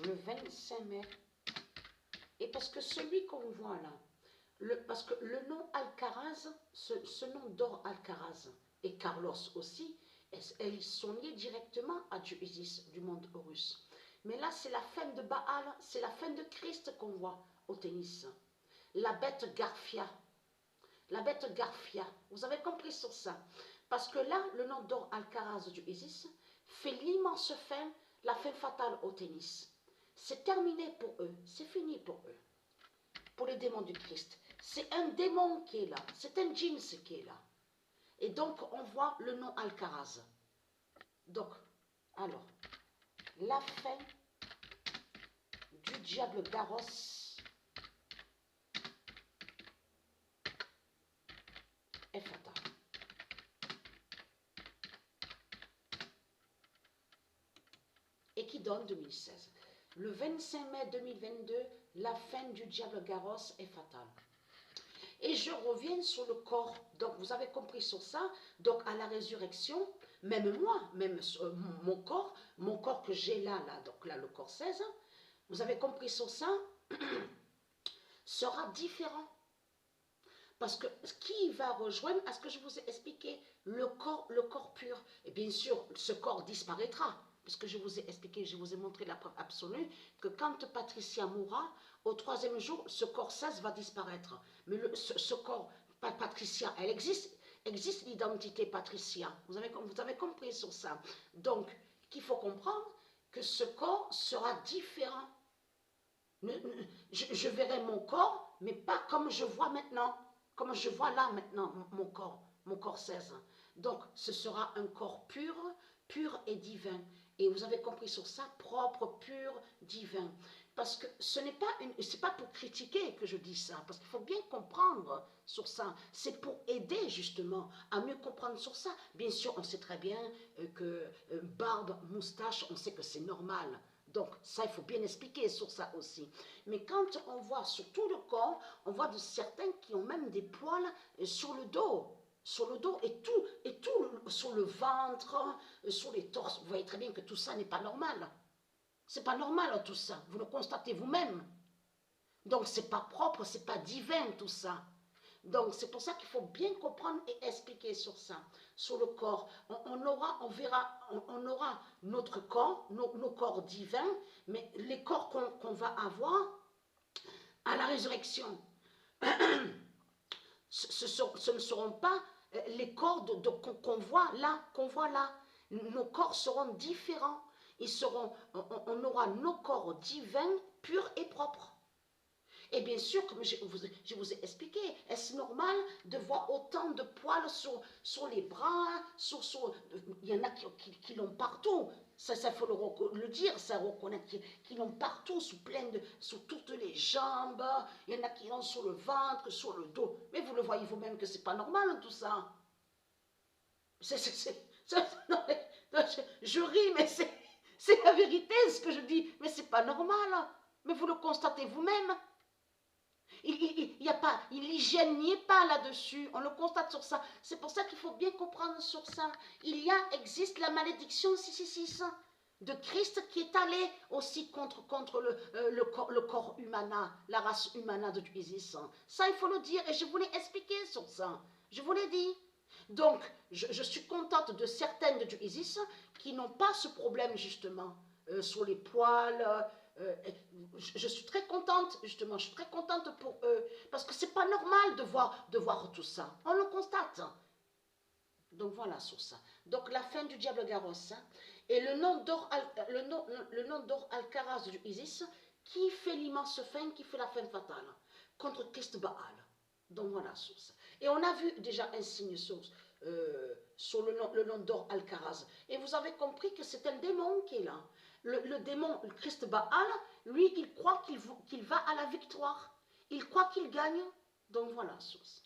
le 25 mai. Et parce que celui qu'on voit là, parce que le nom Alcaraz, ce nom d'or Alcaraz et Carlos aussi, elles sont liées directement à Dieu Isis du monde Horus. Mais là, c'est la femme de Baal, c'est la femme de Christ qu'on voit au tennis. La bête Garfia. La bête Garfia. Vous avez compris sur ça. Parce que là, le nom d'or Alcaraz du Isis fait l'immense fin, la fin fatale au tennis. C'est terminé pour eux, c'est fini pour eux. Pour les démons du Christ. C'est un démon qui est là, c'est un djinn qui est là. Et donc, on voit le nom Alcaraz. Donc, alors, la fin du diable Garros est fatale. Et qui donne 2016. Le 25 mai 2022, la fin du diable Garros est fatale. Et je reviens sur le corps. Donc, vous avez compris sur ça. Donc, à la résurrection, même moi, même mon corps que j'ai là, donc là, le corps 16, vous avez compris sur ça, sera différent. Parce que qui va rejoindre, à ce que je vous ai expliqué, le corps pur. Et bien sûr, ce corps disparaîtra. Parce que je vous ai expliqué, je vous ai montré la preuve absolue, que quand Patricia mourra, au 3e jour, ce corps 16 va disparaître. Mais ce corps, Patricia, elle existe l'identité Patricia. Vous avez compris sur ça. Donc, qu'il faut comprendre que ce corps sera différent. Je verrai mon corps, mais pas comme je vois maintenant. Comme je vois là maintenant mon corps 16. Donc, ce sera un corps pur et divin. Et vous avez compris sur ça, propre, pur, divin. Parce que c'est pas pour critiquer que je dis ça, parce qu'il faut bien comprendre sur ça. C'est pour aider justement à mieux comprendre sur ça. Bien sûr, on sait très bien que barbe, moustache, on sait que c'est normal. Donc, ça, il faut bien expliquer sur ça aussi. Mais quand on voit sur tout le corps, on voit de certains qui ont même des poils sur le dos. Sur le dos et tout sur le ventre, sur les torses. Vous voyez très bien que tout ça n'est pas normal. C'est pas normal tout ça. Vous le constatez vous-même. Donc, c'est pas propre, c'est pas divin tout ça. Donc, c'est pour ça qu'il faut bien comprendre et expliquer sur ça, sur le corps. On aura notre corps, nos corps divins, mais les corps qu'on va avoir à la résurrection, ce ne seront pas les corps qu'on voit là. Nos corps seront différents. On aura nos corps divins, purs et propres. Et bien sûr, comme je vous ai expliqué, est-ce normal de voir autant de poils sur les bras, il y en a qui l'ont partout. Ça faut le dire, ça reconnaître, qui l'ont partout, sur toutes les jambes. Il y en a qui l'ont sur le ventre, sur le dos. Mais vous le voyez vous-même que c'est pas normal tout ça. Non, je ris, mais c'est la vérité ce que je dis. Mais c'est pas normal. Mais vous le constatez vous-même. L'hygiène n'y est pas là-dessus, on le constate sur ça. C'est pour ça qu'il faut bien comprendre sur ça. Existe la malédiction 666 de Christ qui est allée aussi contre le corps humana, la race humana de Isis. Ça, il faut le dire, et je vous l'ai expliqué sur ça. Je vous l'ai dit. Donc, je suis contente de certaines de Isis qui n'ont pas ce problème, justement, sur les poils. Je suis très contente, justement, je suis très contente pour eux, parce que c'est pas normal de voir tout ça, on le constate. Donc voilà sur ça. Donc la fin du diable Garros, et le nom d'or Alcaraz du Isis, qui fait l'immense fin, qui fait la fin fatale, contre Christ Baal. Donc voilà sur ça. Et on a vu déjà un signe sur le nom d'or Alcaraz. Et vous avez compris que c'est un démon qui est là. Le démon, le Christ Baal, lui, il croit qu'il va à la victoire. Il croit qu'il gagne. Donc voilà, source.